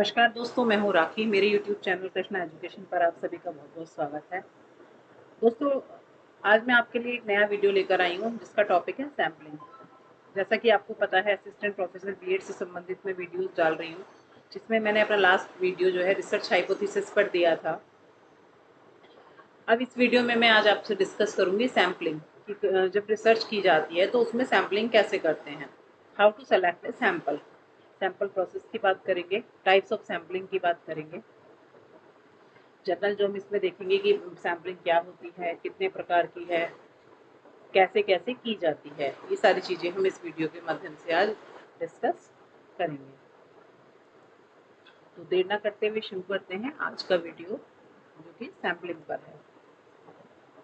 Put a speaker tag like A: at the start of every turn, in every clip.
A: नमस्कार दोस्तों, मैं हूँ राखी। मेरे YouTube चैनल कृष्णा एजुकेशन पर आप सभी का बहुत बहुत स्वागत है। दोस्तों, आज मैं आपके लिए एक नया वीडियो लेकर आई हूँ जिसका टॉपिक है सैम्पलिंग। जैसा कि आपको पता है, असिस्टेंट प्रोफेसर बीएड से संबंधित मैं वीडियोस डाल रही हूँ, जिसमें मैंने अपना लास्ट वीडियो जो है रिसर्च हाइपोथेसिस पर दिया था। अब इस वीडियो में मैं आज आपसे डिस्कस करूँगी सैम्पलिंग कि जब रिसर्च की जाती है तो उसमें सैम्पलिंग कैसे करते हैं, how to select a sample. Sample process की बात करेंगे, टाइप्स ऑफ सैम्पलिंग की बात करेंगे, जनरल जो हम इसमें देखेंगे कि सैम्पलिंग क्या होती है, कितने प्रकार की है, कैसे कैसे की जाती है, ये सारी चीज़ें हम इस वीडियो के माध्यम से आज डिस्कस करेंगे। तो देर ना करते हुए शुरू करते हैं आज का वीडियो, जो कि सैम्पलिंग पर है।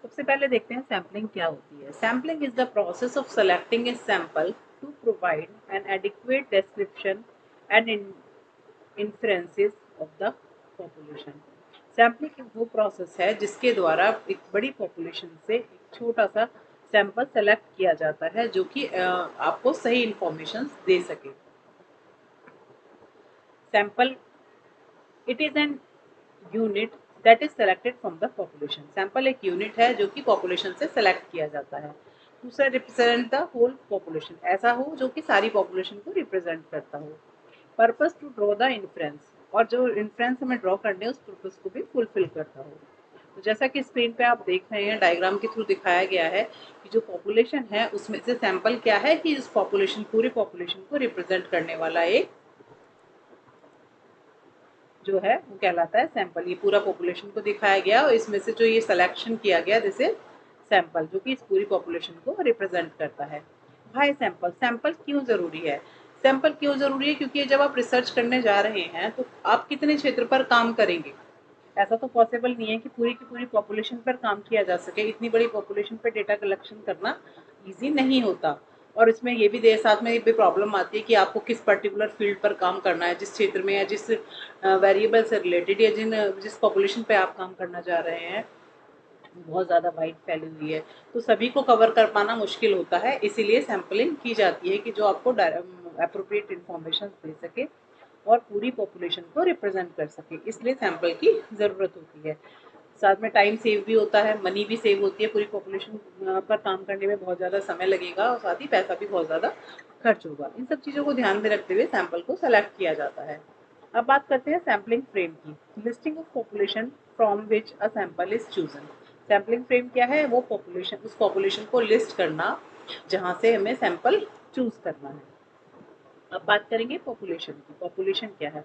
A: सबसे पहले देखते हैं सैम्पलिंग क्या होती है। Sampling is the process of selecting a sample to provide an adequate description and inferences of the population. Sampling वो प्रोसेस है जिसके द्वारा एक बड़ी पॉपुलेशन से एक छोटा सा सैंपल सेलेक्ट किया जाता है जो कि आपको सही इंफॉर्मेशन दे सके। Sample it is an unit that is selected from the population. Sample एक यूनिट है जो कि पॉपुलेशन से सेलेक्ट किया जाता है। दूसरा, रिप्रेजेंट द होल पॉपुलेशन, ऐसा हो जो कि सारी पॉपुलेशन को रिप्रेजेंट करता हो। Purpose to draw the inference, और जो इन्फ्रेंस हमें ड्रॉ करने उस पर्पस को भी फुलफिल करता हो। तो जैसा कि स्क्रीन पे आप देख रहे हैं, डायग्राम के थ्रू दिखाया गया है कि जो पॉपुलेशन है उसमें से सैंपल क्या है कि इस पॉपुलेशन, पूरी पॉपुलेशन को रिप्रेजेंट करने वाला एक जो है वो कहलाता है सैंपल। ये पूरा पॉपुलेशन को दिखाया गया और इसमें से जो ये सिलेक्शन किया गया जैसे सैंपल, जो कि इस पूरी पॉपुलेशन को रिप्रेजेंट करता है। भाई सैंपल, सैंपल क्यों जरूरी है? सैंपल क्यों जरूरी है? क्योंकि जब आप रिसर्च करने जा रहे हैं तो आप कितने क्षेत्र पर काम करेंगे। ऐसा तो पॉसिबल नहीं है कि पूरी की पूरी पॉपुलेशन पर काम किया जा सके। इतनी बड़ी पॉपुलेशन पर डेटा कलेक्शन करना इजी नहीं होता। और इसमें ये भी साथ में ये भी प्रॉब्लम आती है कि आपको किस पर्टिकुलर फील्ड पर काम करना है, जिस क्षेत्र में या जिस वेरिएबल से रिलेटेड या जिस पॉपुलेशन पे आप काम करना चाह रहे हैं बहुत ज़्यादा वाइड फैली हुई है, तो सभी को कवर कर पाना मुश्किल होता है। इसीलिए सैम्पलिंग की जाती है कि जो आपको अप्रोप्रिएट इंफॉर्मेशन दे सके और पूरी पॉपुलेशन को रिप्रेजेंट कर सके, इसलिए सैंपल की ज़रूरत होती है। साथ में टाइम सेव भी होता है, मनी भी सेव होती है। पूरी पॉपुलेशन पर काम करने में बहुत ज़्यादा समय लगेगा और साथ ही पैसा भी बहुत ज़्यादा खर्च होगा। इन सब चीज़ों को ध्यान में रखते हुए सैंपल को सेलेक्ट किया जाता है। अब बात करते हैं सैम्पलिंग फ्रेम की। Listing of population from which a sample is chosen. Sampling frame क्या है? वो पॉपुलेशन, उस पॉपुलेशन को लिस्ट करना जहाँ से हमें सैंपल चूज करना है। अब बात करेंगे पॉपुलेशन की। पॉपुलेशन क्या है?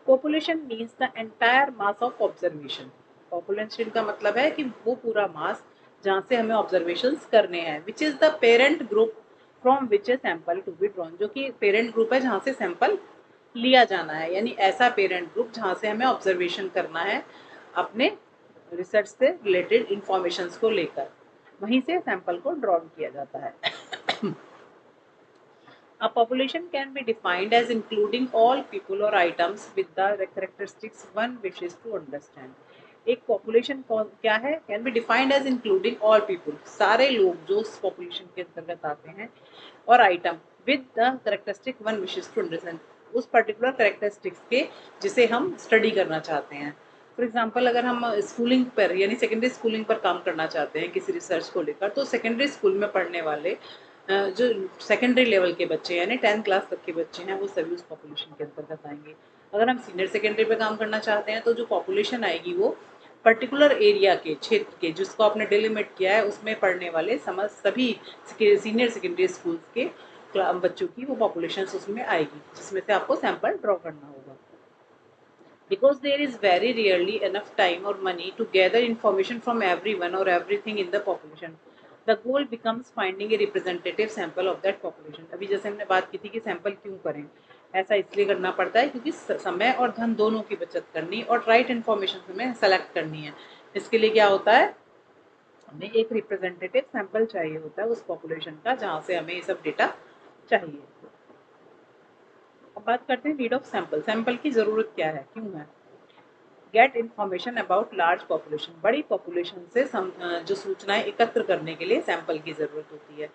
A: Population means the entire mass of observation. Population का मतलब है कि वो पूरा मास जहाँ से हमें ऑब्जर्वेशन करने हैं। Which is the parent group from which a sample to be drawn. जो कि पेरेंट ग्रुप है जहाँ से सैंपल लिया जाना है, यानी ऐसा पेरेंट ग्रुप जहाँ से हमें ऑब्जर्वेशन करना है अपने रिसर्च से रिलेटेड इंफॉर्मेशन को लेकर, वहीं से सैंपल को ड्रॉन किया जाता है। A population can be defined as including all people or items with the characteristics one wishes to understand. एक पॉपुलेशन क्या है? Can be defined as including all people, सारे लोग जो उस पॉपुलेशन के अंतर्गत आते हैं, और item with the characteristic one wishes to understand, उस पर्टिकुलर करेक्टरिस्टिक्स के जिसे हम स्टडी करना चाहते हैं। फॉर एग्जाम्पल, अगर हम स्कूलिंग पर यानी सेकेंडरी स्कूलिंग पर काम करना चाहते हैं किसी रिसर्च को लेकर, तो सेकेंडरी स्कूल में पढ़ने वाले जो सेकेंडरी लेवल के बच्चे यानी 10th क्लास तक के बच्चे हैं, वो सभी उस पॉपुलेशन के अंतर्गत आएंगे। अगर हम सीनियर सेकेंडरी पे काम करना चाहते हैं तो जो पॉपुलेशन आएगी वो पर्टिकुलर एरिया के, क्षेत्र के, जिसको आपने डिलिमिट किया है उसमें पढ़ने वाले सभी सीनियर सेकेंडरी स्कूल्स के बच्चों की वो पॉपुलेशन उसमें आएगी, जिसमें से आपको सैंपल ड्रॉ करना होगा। Because there is very rarely enough time or money to gather information from everyone or everything in the population, the goal becomes finding a representative sample of that population. अभी जैसे हमने बात की थी कि sample क्यों करें, ऐसा इसलिए करना पड़ता है क्योंकि समय और धन दोनों की बचत करनी और राइट इन्फॉर्मेशन हमें सेलेक्ट करनी है। इसके लिए क्या होता है, हमें एक रिप्रेजेंटेटिव सैंपल चाहिए होता है उस पॉपुलेशन का जहाँ से हमें ये सब डेटा चाहिए। अब बात करते हैं नीड ऑफ सैंपल। सैंपल की ज़रूरत क्या है, क्यों है? Get information about large population. बड़ी पॉपुलेशन से जो सूचनाएं एकत्र करने के लिए सैंपल की ज़रूरत होती है।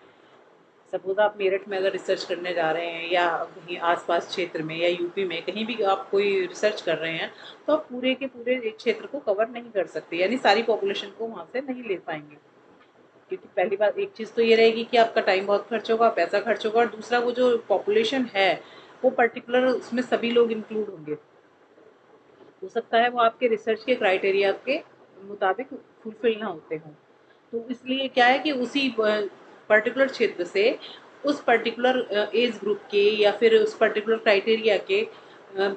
A: सपोज आप मेरठ में अगर रिसर्च करने जा रहे हैं या कहीं आसपास क्षेत्र में या यूपी में कहीं भी आप कोई रिसर्च कर रहे हैं, तो आप पूरे के पूरे एक क्षेत्र को कवर नहीं कर सकते, यानी सारी पॉपुलेशन को वहाँ से नहीं ले पाएंगे। क्योंकि पहली बात एक चीज़ तो ये रहेगी कि आपका टाइम बहुत खर्च होगा, पैसा खर्च होगा, और दूसरा वो जो पॉपुलेशन है वो पर्टिकुलर उसमें सभी लोग इंक्लूड होंगे। हो सकता है वो आपके रिसर्च के क्राइटेरिया के मुताबिक फुलफिल ना होते हों। तो इसलिए क्या है कि उसी पर्टिकुलर क्षेत्र से उस पर्टिकुलर एज ग्रुप के या फिर उस पर्टिकुलर क्राइटेरिया के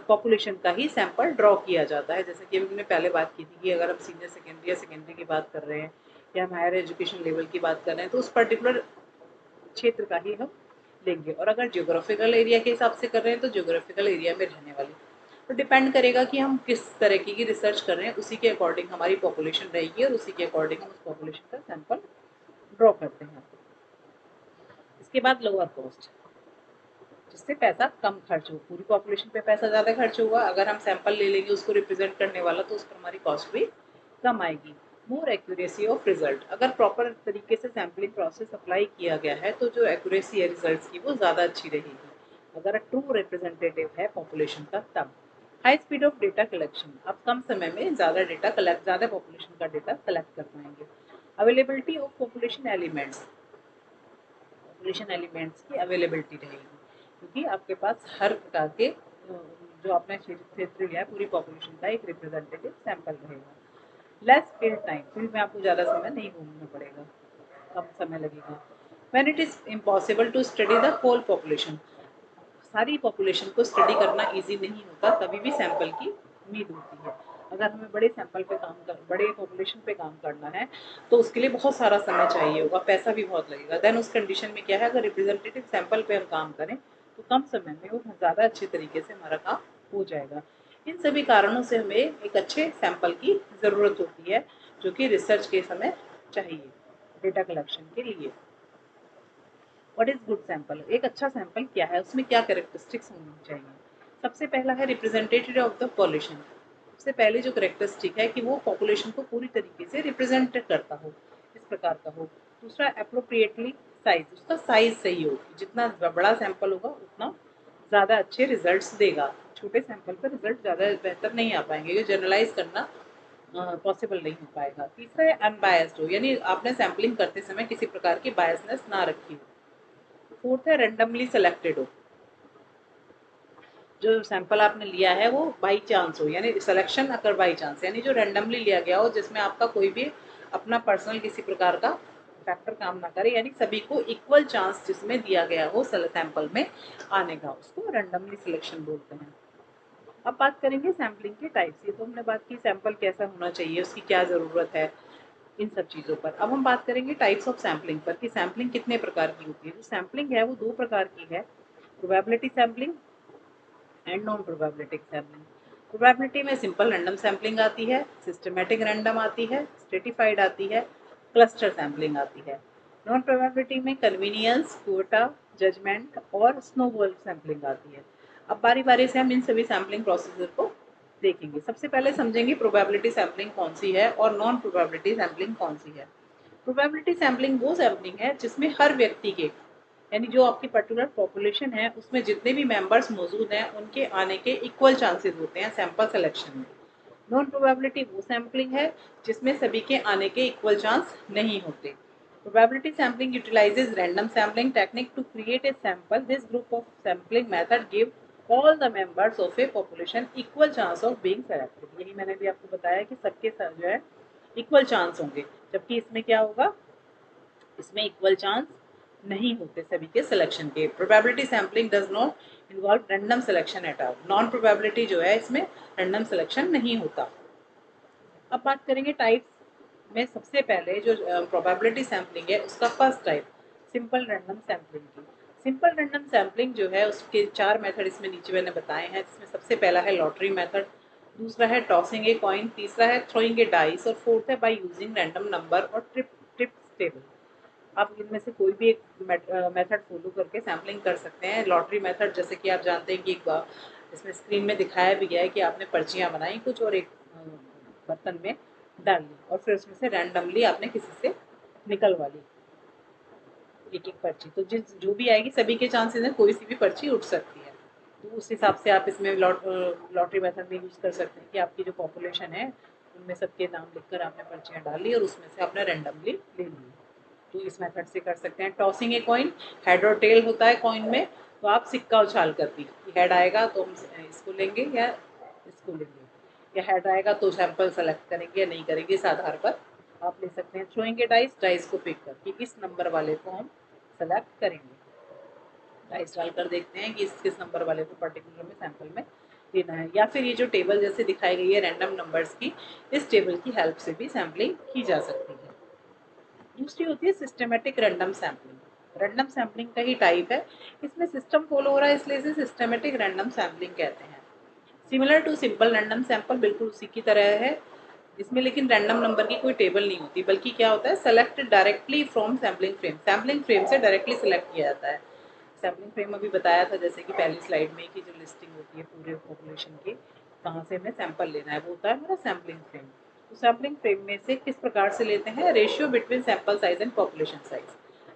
A: पॉपुलेशन का ही सैंपल ड्रॉ किया जाता है। जैसे कि अभी हमने पहले बात की थी कि अगर हम सीनियर सेकेंडरी या सेकेंडरी की बात कर रहे हैं या हम हायर एजुकेशन लेवल की बात कर रहे हैं, तो उस पर्टिकुलर क्षेत्र का ही हम लेंगे। और अगर जियोग्राफिकल एरिया के हिसाब से कर रहे हैं तो जियोग्राफिकल एरिया में रहने वाले, तो डिपेंड करेगा कि हम किस तरीके की रिसर्च कर रहे हैं, उसी के अकॉर्डिंग हमारी पॉपुलेशन रहेगी और उसी के अकॉर्डिंग हम उस पॉपुलेशन का सैंपल ड्रॉ करते हैं। इसके बाद लोअर कॉस्ट, जिससे पैसा कम खर्च हो। पूरी पॉपुलेशन पे पैसा ज़्यादा खर्च होगा, अगर हम सैंपल ले लेंगे उसको रिप्रेजेंट करने वाला, तो उस पर हमारी कॉस्ट भी कम आएगी। मोर एक्यूरेसी ऑफ रिजल्ट, अगर प्रॉपर तरीके से सैम्पलिंग प्रोसेस अप्लाई किया गया है तो जो एक्यूरेसी है रिजल्ट्स की वो ज़्यादा अच्छी रहेगी, अगर ट्रू रिप्रेजेंटेटिव है पॉपुलेशन का तब। High speed of data collection, आप कम समय में ज़्यादा डेटा कलेक्ट, ज़्यादा पॉपुलेशन का डेटा कलेक्ट कर पाएंगे। Availability of population elements, population elements की अवेलेबिलिटी रहेगी, क्योंकि आपके पास हर प्रकार के जो आपने क्षेत्र लिया है पूरी पॉपुलेशन का एक रिप्रेजेंटेटिव सैंपल रहेगा। लेस फील्ड टाइम, फील्ड में आपको ज़्यादा समय नहीं घूमना पड़ेगा, कम समय लगेगा। When it is impossible to study the whole population, सारी पॉपुलेशन को स्टडी करना इजी नहीं होता, तभी भी सैंपल की उम्मीद होती है। अगर हमें बड़े सैंपल पे काम कर, बड़े पॉपुलेशन पे काम करना है, तो उसके लिए बहुत सारा समय चाहिए होगा, पैसा भी बहुत लगेगा। देन उस कंडीशन में क्या है, अगर रिप्रेजेंटेटिव सैंपल पे हम काम करें तो कम समय में और ज़्यादा अच्छे तरीके से हमारा काम हो जाएगा। इन सभी कारणों से हमें एक अच्छे सैंपल की ज़रूरत होती है, जो कि रिसर्च के समय चाहिए डेटा कलेक्शन के लिए। व्हाट इज गुड सैंपल, एक अच्छा सैंपल क्या है, उसमें क्या कैरेक्टरिस्टिक्स होनी चाहिए। सबसे पहला है रिप्रेजेंटेटिव ऑफ द पॉपुलेशन, सबसे पहले जो कैरेक्टरिस्टिक है कि वो पॉपुलेशन को पूरी तरीके से रिप्रेजेंट करता हो, इस प्रकार का हो। दूसरा अप्रोप्रिएटली साइज, उसका साइज सही हो, जितना बड़ा सैंपल होगा उतना ज़्यादा अच्छे रिजल्ट्स देगा। छोटे सैंपल पर रिजल्ट ज़्यादा बेहतर नहीं आ पाएंगे, ये जनरलाइज करना पॉसिबल नहीं हो पाएगा। तीसरा है अनबायस्ड हो, यानी आपने सैम्पलिंग करते समय किसी प्रकार की बायसनेस ना रखी हो। फोर्थ है रेंडमली सेलेक्टेड हो, जो सैंपल आपने लिया है वो बाई चांस हो, यानी सिलेक्शन अगर बाई चांस, यानी जो रेंडमली लिया गया हो, जिसमें आपका कोई भी अपना पर्सनल किसी प्रकार का फैक्टर काम ना करे, यानी सभी को इक्वल चांस जिसमें दिया गया हो सैंपल में आने का, उसको रेंडमली सिलेक्शन बोलते हैं। अब बात करेंगे सैम्पलिंग के टाइप्स। ये तो हमने बात की सैंपल कैसा होना चाहिए, उसकी क्या ज़रूरत है, इन सब चीज़ों पर। अब हम बात करेंगे टाइप्स ऑफ सैम्पलिंग पर, कि सैम्पलिंग कितने प्रकार की होती है। जो सैम्पलिंग है वो दो प्रकार की है, probability sampling and non probability sampling. Probability में सिंपल रैंडम सैम्पलिंग आती है, सिस्टमेटिक रैंडम आती है, स्ट्रेटिफाइड आती है, क्लस्टर सैम्पलिंग आती है। नॉन प्रोबेबिलिटी में कन्वीनियंस, कोटा, जजमेंट और स्नोबॉल सैम्पलिंग आती है। अब बारी बारी से हम इन सभी सैम्पलिंग प्रोसीजर को देखेंगे। सबसे पहले समझेंगे प्रोबेबिलिटी सैम्पलिंग कौन सी है और नॉन प्रोबेबिलिटी सैम्पलिंग कौन सी है। प्रोबेबिलिटी सैम्पलिंग वो सैम्पलिंग है जिसमें हर व्यक्ति के, यानी जो आपकी पर्टिकुलर पॉपुलेशन है उसमें जितने भी मेंबर्स मौजूद हैं उनके आने के इक्वल चांसेस होते हैं सैंपल सिलेक्शन में। नॉन प्रोबेबिलिटी वो सैम्पलिंग है जिसमें सभी के आने के इक्वल चांस नहीं होते। Probability sampling utilises random sampling technique to create a sample. This group of sampling method give all the members of a population equal chance of being selected. यही मैंने भी आपको बताया कि सबके साथ जो है इक्वल चांस होंगे, जबकि इसमें क्या होगा, इसमें इक्वल चांस नहीं होते सभी के सिलेक्शन के। Probability sampling does not involve random selection at all. Non probability जो है इसमें रैंडम सिलेक्शन नहीं होता। अब बात करेंगे टाइप्स में। सबसे पहले जो प्रोबेबिलिटी सैम्पलिंग है उसका first type simple random sampling की। सिंपल रैंडम सैम्पलिंग जो है उसके 4 मेथड इसमें नीचे मैंने बताए हैं, जिसमें सबसे पहला है लॉटरी मेथड, दूसरा है टॉसिंग ए कॉइन, तीसरा है थ्रोइंग ए डाइस और फोर्थ है बाय यूजिंग रैंडम नंबर और ट्रिप्स टेबल। आप इनमें से कोई भी एक मेथड फॉलो करके सैम्पलिंग कर सकते हैं। लॉटरी मेथड जैसे कि आप जानते हैं कि इसमें स्क्रीन में दिखाया भी गया है कि आपने पर्चियाँ बनाई कुछ और एक बर्तन में डाल ली और फिर उसमें से रैंडमली आपने किसी से निकलवा ली। एक एक पर्ची, तो जिस जो भी आएगी सभी के चांसेस हैं, कोई सी भी पर्ची उठ सकती है। तो उस हिसाब से आप इसमें लॉटरी मेथड में यूज़ कर सकते हैं कि आपकी जो पॉपुलेशन है उनमें सबके नाम लिखकर आपने पर्चियाँ डाल ली और उसमें से आपने रैंडमली ले ली। तो इस मेथड से कर सकते हैं। टॉसिंग ए कॉइन, हेड और टेल होता है कॉइन में, तो आप सिक्का उछाल कर दी कि हेड आएगा तो हम इसको लेंगे या इसको लेंगे, या हेड आएगा तो सैंपल सेलेक्ट करेंगे या नहीं करेंगे, इस आधार पर आप ले सकते हैं। थ्रोइंग ए डाइस, डाइस को पिक कर कि इस नंबर वाले को हम सेलेक्ट करेंगे। डाइस डालकर देखते हैं कि किस नंबर वाले को पर्टिकुलर में सैंपल में लेना है। या फिर ये जो टेबल जैसे दिखाई गई है रैंडम नंबर्स की, इस टेबल की हेल्प से भी सैम्पलिंग की जा सकती है। दूसरी होती है systematic random sampling. Random sampling का ही टाइप है, इसमें सिस्टम फॉलो हो रहा है इसलिए इसे सिस्टमेटिक रैंडम सैम्पलिंग कहते हैं। Similar to simple random sample, बिल्कुल उसी की तरह है। इसमें लेकिन रैंडम नंबर की कोई टेबल नहीं होती, बल्कि क्या होता है, select directly from sampling frame. Sampling frame से डायरेक्टली सिलेक्ट किया जाता है। सैम्पलिंग फ्रेम अभी बताया था जैसे कि पहली स्लाइड में कि जो लिस्टिंग होती है पूरे पॉपुलेशन की, कहाँ से हमें सैंपल लेना है, वो होता है हमारा सैम्पलिंग फ्रेम। तो सैम्पलिंग फ्रेम में से किस प्रकार से लेते हैं, ratio between sample size and population size.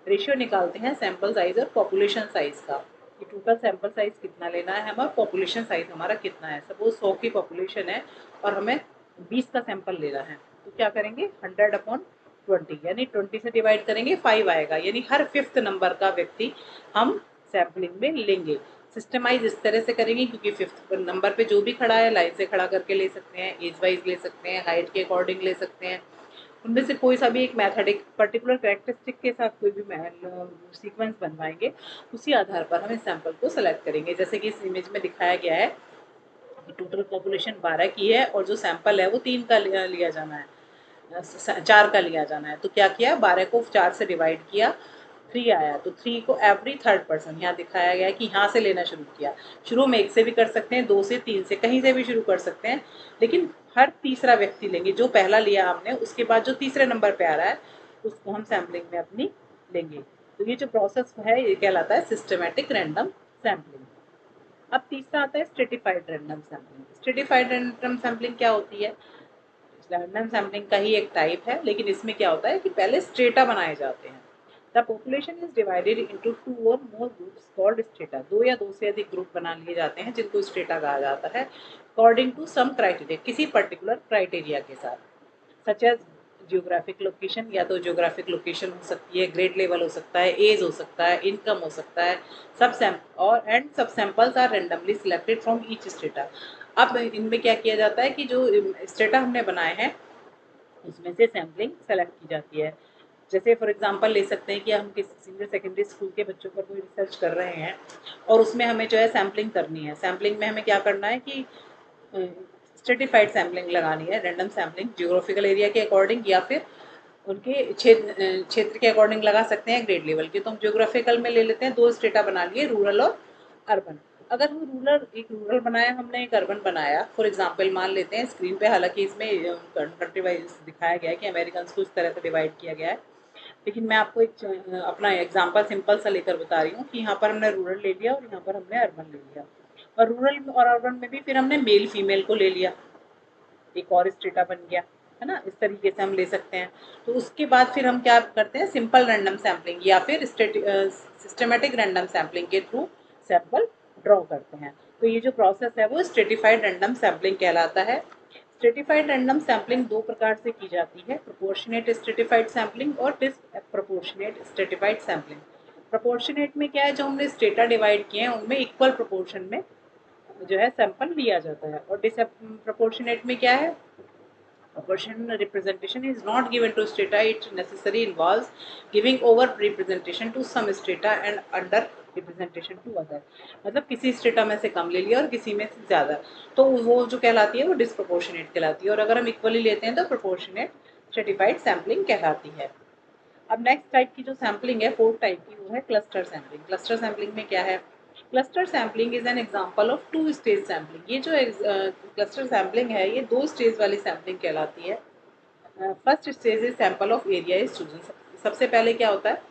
A: Ratio निकालते हैं सैंपल साइज और पॉपुलेशन साइज का, कि टोटल सैंपल साइज कितना लेना है हमें, पॉपुलेशन साइज हमारा कितना है। सपोज 100 की पॉपुलेशन है और हमें 20 का सैंपल लेना है, तो क्या करेंगे, 100/20 यानी 20 से डिवाइड करेंगे 5 आएगा, यानी हर 5th नंबर का व्यक्ति हम सैम्पलिंग में लेंगे। सिस्टमाइज इस तरह से करेंगे क्योंकि 5th नंबर पे जो भी खड़ा है लाइन से खड़ा करके ले सकते हैं, एज वाइज ले सकते हैं, हाइट के अकॉर्डिंग ले सकते हैं, उनमें से कोई सा भी एक मेथड, एक पर्टिकुलर कैरेक्टरिस्टिक के साथ कोई भी सीक्वेंस बनवाएंगे, उसी आधार पर हम इस सैंपल को सेलेक्ट करेंगे। जैसे कि इस इमेज में दिखाया गया है कि टोटल पॉपुलेशन 12 की है और जो सैंपल है वो 3 का लिया जाना है, 4 का लिया जाना है। तो क्या किया, 12 को 4 से डिवाइड किया, 3 आया, तो 3 को एवरी थर्ड पर्सन यहाँ दिखाया गया है कि यहाँ से लेना शुरू किया। शुरू में 1 से भी कर सकते हैं, 2 से, 3 से, कहीं से भी शुरू कर सकते हैं, लेकिन हर तीसरा व्यक्ति लेंगे। जो पहला लिया हमने उसके बाद जो तीसरे नंबर पे आ रहा है उसको हम सैम्पलिंग में अपनी लेंगे। तो ये जो प्रोसेस है ये कहलाता है सिस्टमेटिक रैंडम सैम्पलिंग। अब तीसरा आता है stratified random sampling. Stratified random sampling क्या होती है, रैंडम सैम्पलिंग का ही एक टाइप है, लेकिन इसमें क्या होता है कि पहले स्ट्रेटा बनाए जाते हैं। The population is divided into 2 और मोर ग्रुप्स कॉल्ड स्ट्रेटा। 2 या 2 से अधिक ग्रुप बना लिए जाते हैं जिनको स्ट्रेटा कहा जाता है, अकॉर्डिंग टू सम क्राइटेरिया, किसी पर्टिकुलर क्राइटेरिया के साथ। सच एज जियोग्राफिक लोकेशन, या तो जियोग्राफिक लोकेशन हो सकती है, ग्रेड लेवल हो सकता है, एज हो सकता है, इनकम हो सकता है, सब सब samples are randomly selected from each strata. अब इनमें क्या किया जाता है कि जो स्टेटा हमने बनाए हैं उसमें से सैम्पलिंग सेलेक्ट की जाती है। जैसे फॉर एग्जांपल ले सकते हैं कि हम किसी सीनियर सेकेंडरी स्कूल के बच्चों पर कोई रिसर्च कर रहे हैं और उसमें हमें जो है सैम्पलिंग करनी है। सैम्पलिंग में हमें क्या करना है कि स्ट्रेटिफाइड सैम्पलिंग लगानी है, रैंडम सैम्पलिंग जियोग्राफिकल एरिया के अकॉर्डिंग या फिर उनके क्षेत्र के अकॉर्डिंग लगा सकते हैं, ग्रेड लेवल के। तो हम जियोग्राफिकल में ले लेते हैं, 2 स्टेटा बना लिए, रूरल और अर्बन। अगर हम रूरल बनाया, हमने एक अर्बन बनाया, फॉर एग्जांपल मान लेते हैं स्क्रीन पे, हालांकि इसमें कंट्री वाइज दिखाया गया है कि अमेरिकन को इस तरह से डिवाइड किया गया है, लेकिन मैं आपको एक अपना एग्जांपल सिंपल सा लेकर बता रही हूँ कि यहाँ पर हमने रूरल ले लिया और यहाँ पर हमने अर्बन ले लिया, और रूरल और अर्बन में भी फिर हमने मेल फीमेल को ले लिया, एक और स्टेटा बन गया, है ना। इस तरीके से हम ले सकते हैं। तो उसके बाद फिर हम क्या करते हैं, सिंपल रैंडम सैम्पलिंग या फिर सिस्टमेटिक रैंडम सैम्पलिंग के थ्रू सैंपल ड्रॉ करते हैं। तो ये जो प्रोसेस है वो स्ट्रेटिफाइड रैंडम सैम्पलिंग कहलाता है। स्ट्रेटिफाइड रैंडम सैम्पलिंग 2 प्रकार से की जाती है, प्रोपोर्शनेट स्ट्रेटिफाइड सैम्पलिंग और डिसप्रोपोर्शनेट स्ट्रेटिफाइड सैम्पलिंग। प्रोपोर्शनेट में क्या है, जो हमने स्टेटा डिवाइड किए हैं उनमें इक्वल प्रोपोर्शन में जो है सैंपल लिया जाता है, और डिसप्रोपोर्शनेट में क्या है, proportional representation is not given to strata, it necessarily involves giving over representation to some strata and under representation to other। मतलब किसी स्टेटा में से कम ले लिया और किसी में से ज़्यादा, तो वो जो कहलाती है वो डिसप्रोपोर्शनेट कहलाती है, और अगर हम इक्वली लेते हैं तो प्रोपोर्शनेट स्ट्रेटिफाइड सैम्पलिंग कहलाती है। अब नेक्स्ट टाइप की जो सैम्पलिंग है, 4th टाइप की, वो है क्लस्टर सैम्पलिंग। क्लस्टर सैम्पलिंग में क्या है, cluster sampling is an example of 2 stage sampling. ये जो क्लस्टर सैम्पलिंग है ये 2 स्टेज वाली सैम्पलिंग कहलाती है। First stage is sample of area is chosen. सबसे पहले क्या होता है,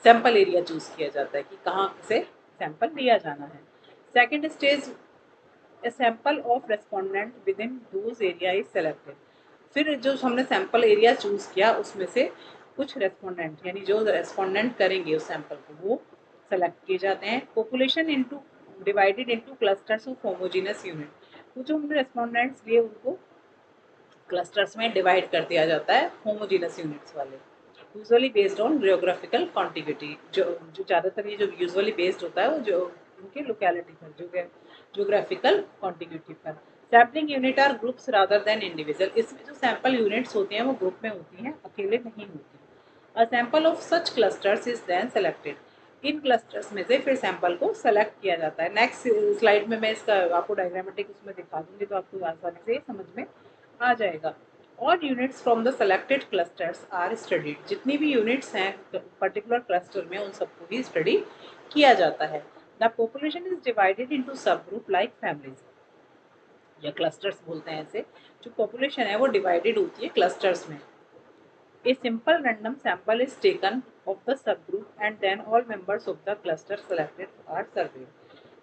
A: सैंपल एरिया चूज किया जाता है कि कहाँ से सैंपल लिया जाना है। Second stage, a sample of respondent within those area is selected। फिर जो हमने सैंपल एरिया चूज किया उसमें से कुछ रेस्पोंडेंट यानी जो रेस्पोंडेंट करेंगे उस सैंपल को वो सेलेक्ट किए जाते हैं। Population into divided into clusters of homogeneous unit, तो जो हमने रेस्पोंडेंट्स लिए उनको क्लस्टर्स में डिवाइड कर दिया जाता है होमोजेनस यूनिट्स वाले, usually based on geographical contiguity. जो ज़्यादातर ये जो यूजुअली बेस्ड होता है वो जो उनके लोकेलिटी पर, जियोग्राफिकल कॉन्टिग्यूटी पर। Sampling unit are groups rather than individual, इसमें जो सैंपल यूनिट्स होती हैं वो ग्रुप में होती हैं, अकेले नहीं होती। A sample of such clusters is then selected, इन क्लस्टर्स में से फिर सैंपल को सेलेक्ट किया जाता है। नेक्स्ट स्लाइड में मैं इसका आपको डायग्रामेटिक उसमें दिखा दूंगी तो आपको आसानी से समझ में आ जाएगा। और units from the selected clusters are studied, जितनी भी यूनिट्स हैं पर्टिकुलर क्लस्टर में उन सबको भी स्टडी किया जाता है। The population is divided into सब ग्रुप लाइक फैमिलीज, या क्लस्टर्स बोलते हैं ऐसे। जो पॉपुलेशन है वो डिवाइडेड होती है क्लस्टर्स में। A simple random sample is taken of the subgroup and then all members of the cluster selected are surveyed.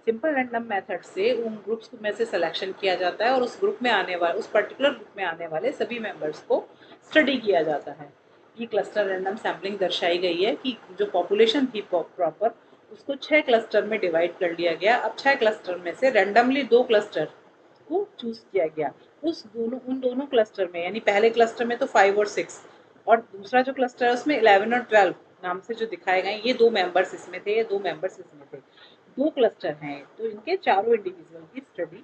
A: Simple random method से उन ग्रुप्स में से सिलेक्शन किया जाता है और उस ग्रुप में आने वाले, उस पर्टिकुलर ग्रुप में आने वाले सभी मेंबर्स को स्टडी किया जाता है। ये क्लस्टर रैंडम सैम्पलिंग दर्शाई गई है कि जो पॉपुलेशन थी प्रॉपर उसको 6 क्लस्टर में डिवाइड कर लिया गया। अब 6 क्लस्टर में से रैंडमली 2 क्लस्टर को चूज किया गया। उन दोनों क्लस्टर में, यानी पहले क्लस्टर में तो 5 और 6 और दूसरा जो क्लस्टर है उसमें 11 और 12 नाम से जो दिखाए गए, ये 2 मेंबर्स इसमें थे, ये 2 मेंबर्स इसमें थे। 2 क्लस्टर हैं तो इनके चारों इंडिविजुअल की स्टडी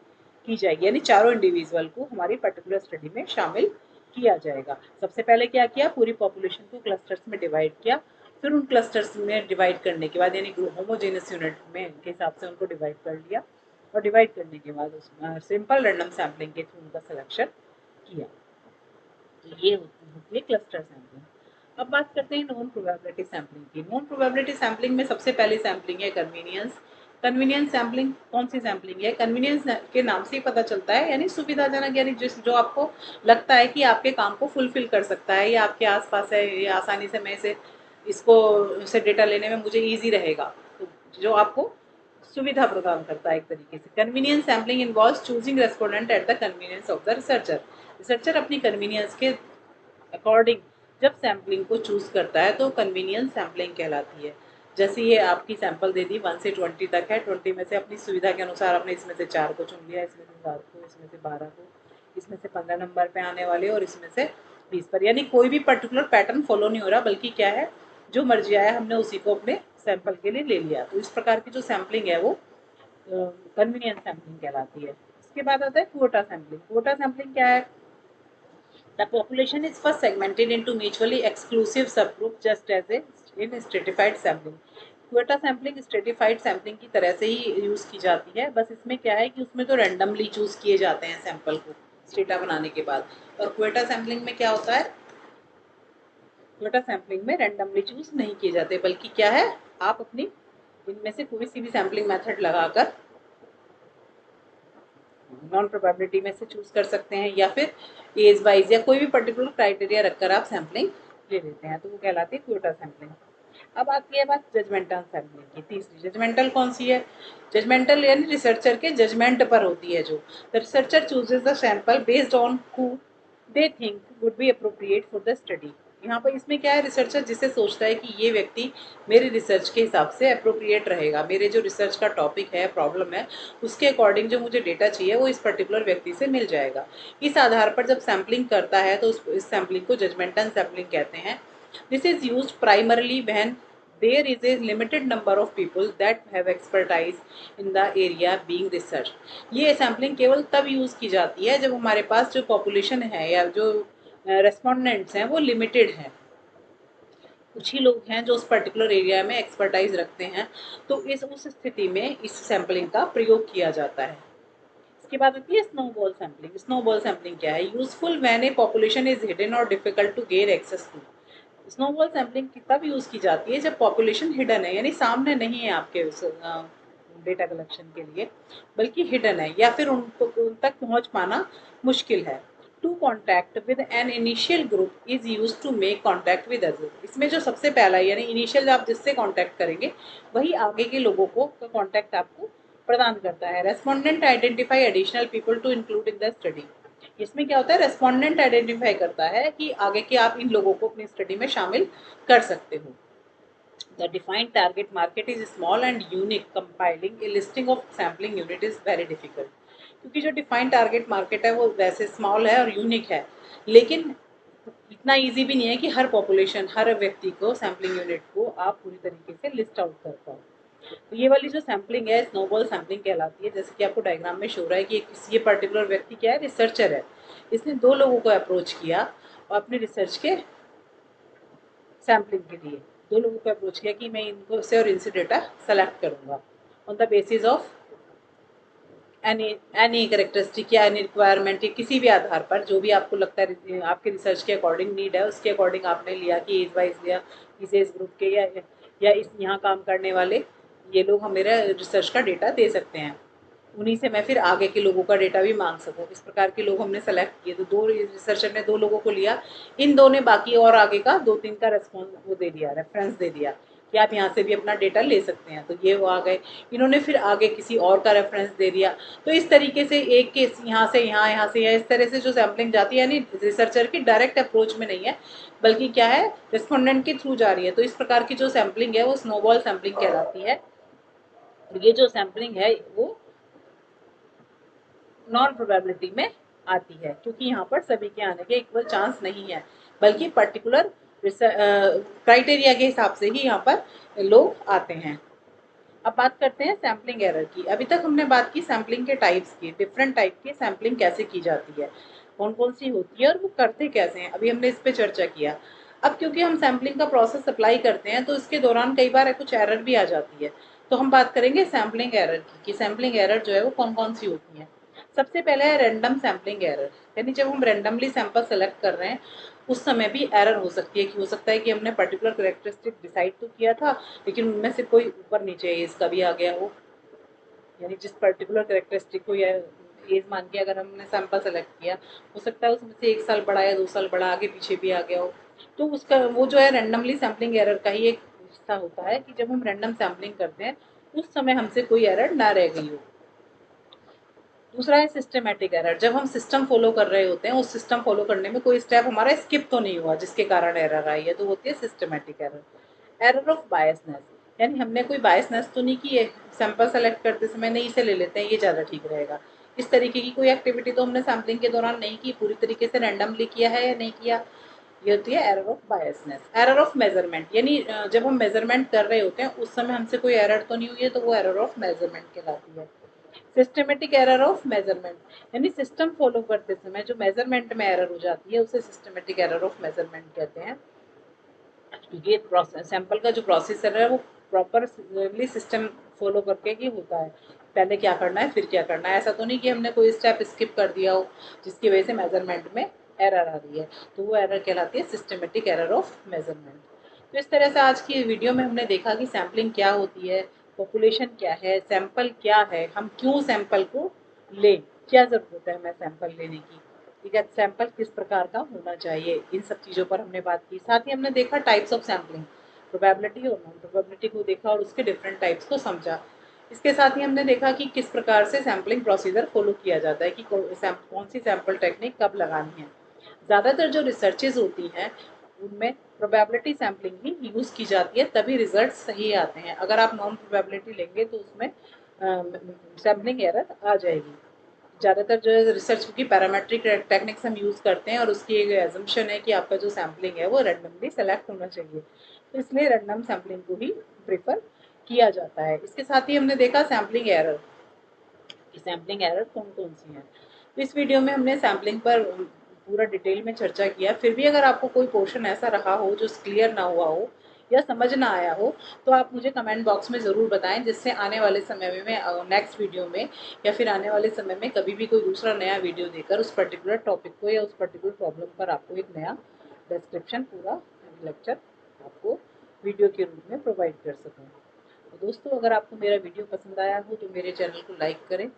A: की जाएगी, यानी चारों इंडिविजुअल को हमारी पर्टिकुलर स्टडी में शामिल किया जाएगा। सबसे पहले क्या किया, पूरी पॉपुलेशन को क्लस्टर्स में डिवाइड किया, फिर उन क्लस्टर्स में डिवाइड करने के बाद यानी होमोजेनस यूनिट में के हिसाब से उनको डिवाइड कर लिया और डिवाइड करने के बाद उसमें सिंपल रैंडम सैम्पलिंग के थ्रू उनका सिलेक्शन किया। तो ये होती है क्लस्टर सैम्पलिंग। अब बात करते हैं नॉन प्रोबेबिलिटी सैम्पलिंग की। नॉन प्रोबेबिलिटी सैम्पलिंग में सबसे पहली सैम्पलिंग है कन्वीनियंस। कन्वीनियंस सैम्पलिंग कौन सी सैम्पलिंग है? कन्वीनियंस के नाम से ही पता चलता है, यानी सुविधाजनक, यानी जो आपको लगता है कि आपके काम को फुलफिल कर सकता है, या आपके आसपास है, या आसानी से मैं इससे डेटा लेने में मुझे ईजी रहेगा, तो जो आपको सुविधा प्रदान करता है एक तरीके से। Convenience sampling involves choosing respondent at the convenience of the researcher. Researcher अपनी कन्वीनियंस के अकॉर्डिंग जब सैम्पलिंग को चूज करता है तो कन्वीनियंस सैम्पलिंग कहलाती है। जैसे ये आपकी सैंपल दे दी 1 से 20 तक है, 20 में से अपनी सुविधा के अनुसार आपने इसमें से 4 को चुन लिया, इसमें से 7 को, इसमें से 12 को, इसमें से 15 नंबर पे आने वाले और इसमें से 20 पर, यानी कोई भी पर्टिकुलर पैटर्न फॉलो नहीं हो रहा, बल्कि क्या है जो मर्जी आया हमने उसी को अपने सैंपल के लिए ले लिया। तो इस प्रकार की जो सैम्पलिंग है वो कन्वीनियंस सैम्पलिंग कहलाती है। इसके बाद आता है क्वोटा सैम्पलिंग। क्वोटा सैम्पलिंग क्या है? The population is first segmented into mutually exclusive subgroup just as in stratified sampling. Quetta sampling stratified sampling की तरह से ही यूज़ की जाती है, बस इसमें क्या है कि उसमें तो रैंडमली चूज़ किए जाते हैं सैंपल को स्टेटा बनाने के बाद। और क्वेटा सैम्पलिंग में क्या होता है? क्वेटा सैम्पलिंग में रैंडमली चूज़ नहीं किए जाते, बल्कि क्या है, आप अपनी इनमें से कोई सी भी सैम्पलिंग मेथड लगाकर नॉन प्रोबेबिलिटी में से चूज कर सकते हैं, या फिर एज वाइज या कोई भी पर्टिकुलर क्राइटेरिया रखकर आप सैम्पलिंग ले लेते हैं, तो वो कहलाती है क्वोटा सैम्पलिंग। अब आती है बात जजमेंटल सैम्पलिंग की। तीसरी जजमेंटल कौन सी है? जजमेंटल यानी रिसर्चर के जजमेंट पर होती है। जो the researcher chooses the sample based on who they think would be appropriate for the study. यहाँ पर इसमें क्या है, रिसर्चर जिसे सोचता है कि ये व्यक्ति मेरे रिसर्च के हिसाब से अप्रोप्रिएट रहेगा, मेरे जो रिसर्च का टॉपिक है, प्रॉब्लम है, उसके अकॉर्डिंग जो मुझे डेटा चाहिए वो इस पर्टिकुलर व्यक्ति से मिल जाएगा। इस आधार पर जब सैम्पलिंग करता है तो इस सैम्पलिंग को जजमेंटल सैम्पलिंग कहते हैं। This is use primarily when there is a limited number of people that have expertise in the area being researched। ये सैम्पलिंग केवल तब यूज़ की जाती है जब हमारे पास जो पॉपुलेशन है या जो रेस्पोंडेंट्स हैं वो लिमिटेड हैं, कुछ ही लोग हैं जो उस पर्टिकुलर एरिया में एक्सपर्टाइज रखते हैं, तो उस स्थिति में इस सैम्पलिंग का प्रयोग किया जाता है। इसके बाद आती है स्नोबॉल सैम्पलिंग। स्नोबॉल सैम्पलिंग क्या है? Useful when a population is hidden और difficult to gain access to. Snowball sampling की तब यूज़ की जाती है जब पॉपुलेशन हिडन है, यानी सामने नहीं है आपके उस डेटा कलेक्शन के लिए, बल्कि हिडन है या फिर उन तक पहुंच पाना मुश्किल है। To contact with an initial group is use to make contact with others. इसमें जो सबसे पहला यानी इनिशियल आप जिससे कॉन्टैक्ट करेंगे वही आगे के लोगों को कॉन्टैक्ट आपको प्रदान करता है। Respondent identify additional people to include in the study. इसमें क्या होता है, रेस्पोंडेंट आइडेंटिफाई करता है कि आगे के आप इन लोगों को अपनी स्टडी में शामिल कर सकते हो। The defined target market is small and unique. Compiling a listing of sampling unit is very difficult. क्योंकि जो डिफाइंड टारगेट मार्केट है वो वैसे स्मॉल है और यूनिक है, लेकिन इतना इजी भी नहीं है कि हर पॉपुलेशन, हर व्यक्ति को सैम्पलिंग यूनिट को आप पूरी तरीके से लिस्ट आउट कर पाओ। तो ये वाली जो सैम्पलिंग है स्नोबॉल सैम्पलिंग कहलाती है। जैसे कि आपको डायग्राम में शो रहा है कि ये पर्टिकुलर व्यक्ति क्या है, रिसर्चर है। इसने 2 लोगों को अप्रोच किया और अपनी रिसर्च के सैम्पलिंग के लिए 2 लोगों को अप्रोच किया कि मैं इनको से और इनसे डेटा सेलेक्ट करूँगा on the basis of any characteristic या एनी रिक्वायरमेंट या किसी भी आधार पर जो भी आपको लगता है आपके रिसर्च के अकॉर्डिंग नीड है, उसके अकॉर्डिंग आपने लिया कि एज वाइज लिया, इस एज ग्रुप के या इस यहाँ काम करने वाले ये लोग हम मेरा रिसर्च का डेटा दे सकते हैं, उन्हीं से मैं फिर आगे के लोगों का डेटा भी मांग सकूँ। इस प्रकार के लोग हमने सेलेक्ट किए। तो 2 रिसर्चर ने 2 लोगों को लिया, इन 2 ने बाकी और आगे का 2-3 का रेस्पॉन्स वो दे दिया, रेफरेंस दे दिया कि आप यहाँ से भी अपना डेटा ले सकते हैं। तो ये वो आ गए, इन्होंने फिर आगे किसी और का रेफरेंस दे दिया। तो इस तरीके से एक केस यहाँ से यहाँ, यहाँ से यहाँ, इस तरह से जो सैम्पलिंग जाती है, यानी रिसर्चर की डायरेक्ट अप्रोच में नहीं है, बल्कि क्या है, रिस्पोंडेंट के थ्रू जा रही है। तो इस प्रकार की जो सैम्पलिंग है वो स्नोबॉल सैम्पलिंग कहलाती है। ये जो सैम्पलिंग है वो नॉन प्रोबेबिलिटी में आती है, क्योंकि यहाँ पर सभी के आने के इक्वल चांस नहीं है, बल्कि पर्टिकुलर क्राइटेरिया के हिसाब से ही यहाँ पर लोग आते हैं। अब बात करते हैं सैम्पलिंग एरर की। अभी तक हमने बात की सैम्पलिंग के टाइप्स की, डिफरेंट टाइप की सैम्पलिंग कैसे की जाती है, कौन कौन सी होती है और वो करते कैसे हैं, अभी हमने इस पर चर्चा किया। अब क्योंकि हम सैम्पलिंग का प्रोसेस अप्लाई करते हैं तो इसके दौरान कई बार कुछ एरर भी आ जाती है, तो हम बात करेंगे सैम्पलिंग एरर की कि सैम्पलिंग एरर जो है वो कौन कौन सी होती हैं। सबसे पहले है रैंडम सैम्पलिंग एरर, यानी जब हम रैंडमली सैंपल सेलेक्ट कर रहे हैं उस समय भी एरर हो सकती है, कि हो सकता है कि हमने पर्टिकुलर करेक्टरिस्टिक डिसाइड तो किया था लेकिन उनमें से कोई ऊपर नीचे एज का भी आ गया हो, यानी जिस पर्टिकुलर करेक्टरिस्टिक को या एज मान के अगर हमने सैंपल सेलेक्ट किया, हो सकता है उसमें से 1 साल बड़ा या 2 साल बड़ा आगे पीछे भी आ गया हो। तो उसका वो जो है रैंडमली सैम्पलिंग एरर का ही एक हिस्सा होता है कि जब हम रैंडम सैम्पलिंग करते हैं उस समय हमसे कोई एरर ना रह गई हो। दूसरा है सिस्टमेटिक एरर, जब हम सिस्टम फॉलो कर रहे होते हैं, उस सिस्टम फॉलो करने में कोई स्टेप हमारा स्किप तो नहीं हुआ जिसके कारण एरर आई है, तो होती है systematic error. Error of biasness, यानी हमने कोई बायसनेस तो नहीं की है, सैंपल सेलेक्ट करते समय नहीं इसे ले लेते हैं, ये ज़्यादा ठीक रहेगा, इस तरीके की कोई एक्टिविटी तो हमने सैम्पलिंग के दौरान नहीं की, पूरी तरीके से रैंडमली किया है या नहीं किया, ये होती है error of biasness. Error of measurement, यानी जब हम मेजरमेंट कर रहे होते हैं उस समय हमसे कोई एरर तो नहीं हुई है, तो वो एरर ऑफ मेजरमेंट कहलाती है। सिस्टमेटिक एरर ऑफ मेजरमेंट, यानी सिस्टम फॉलो करते समय जो मेजरमेंट में एरर हो जाती है उसे सिस्टमेटिक एरर ऑफ मेजरमेंट कहते हैं। ये प्रोसेस सैंपल का जो प्रोसेसर है वो प्रॉपरली सिस्टम फॉलो करके ही होता है, पहले क्या करना है फिर क्या करना है, ऐसा तो नहीं कि हमने कोई स्टेप स्किप कर दिया हो जिसकी वजह से मेजरमेंट में एरर आ रही है, तो वो एरर कहलाती है सिस्टमेटिक एरर ऑफ मेजरमेंट। तो इस तरह से आज की वीडियो में हमने देखा कि सैम्पलिंग क्या होती है, पॉपुलेशन क्या है, सैंपल क्या है, हम क्यों सैंपल को लें, क्या ज़रूरत है हमें सैंपल लेने की, ठीक है, सैंपल किस प्रकार का होना चाहिए, इन सब चीज़ों पर हमने बात की। साथ ही हमने देखा टाइप्स ऑफ सैम्पलिंग, प्रोबेबिलिटी और नॉन प्रोबेबिलिटी को देखा और उसके डिफरेंट टाइप्स को समझा। इसके साथ ही हमने देखा कि किस प्रकार से सैम्पलिंग प्रोसीजर फॉलो किया जाता है, कि कौन सी सैंपल टेक्निक कब लगानी है। ज़्यादातर जो रिसर्चेज होती हैं उनमें प्रोबेबिलिटी सैम्पलिंग ही यूज़ की जाती है, तभी रिजल्ट सही आते हैं। अगर आप नॉन प्रोबेबिलिटी लेंगे तो उसमें सैम्पलिंग एरर आ जाएगी। ज़्यादातर जो है रिसर्च की पैरामेट्रिक टेक्निक्स हम यूज़ करते हैं और उसकी एक एजम्पशन है कि आपका जो सैम्पलिंग है वो रैंडमली सेलेक्ट होना चाहिए, तो इसलिए रैंडम सैम्पलिंग को ही प्रेफर किया जाता है। इसके साथ ही हमने देखा सैम्पलिंग एरर, कि सैम्पलिंग एरर कौन कौन सी हैं। तो इस वीडियो में हमने सैम्पलिंग पर पूरा डिटेल में चर्चा किया। फिर भी अगर आपको कोई पोर्शन ऐसा रहा हो जो क्लियर ना हुआ हो या समझ ना आया हो तो आप मुझे कमेंट बॉक्स में ज़रूर बताएं, जिससे आने वाले समय में मैं नेक्स्ट वीडियो में या फिर आने वाले समय में कभी भी कोई दूसरा नया वीडियो देकर उस पर्टिकुलर टॉपिक को या उस पर्टिकुलर प्रॉब्लम पर आपको एक नया डिस्क्रिप्शन पूरा लेक्चर आपको वीडियो के रूप में प्रोवाइड कर सकूँ। तो दोस्तों, अगर आपको मेरा वीडियो पसंद आया हो तो मेरे चैनल को लाइक करें,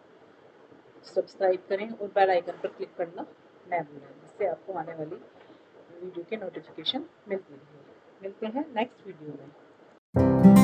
A: सब्सक्राइब करें और बेल आइकन पर क्लिक करना ना भूलें, जिससे आपको आने वाली वीडियो के नोटिफिकेशन मिलती रहे। मिलते हैं नेक्स्ट वीडियो में।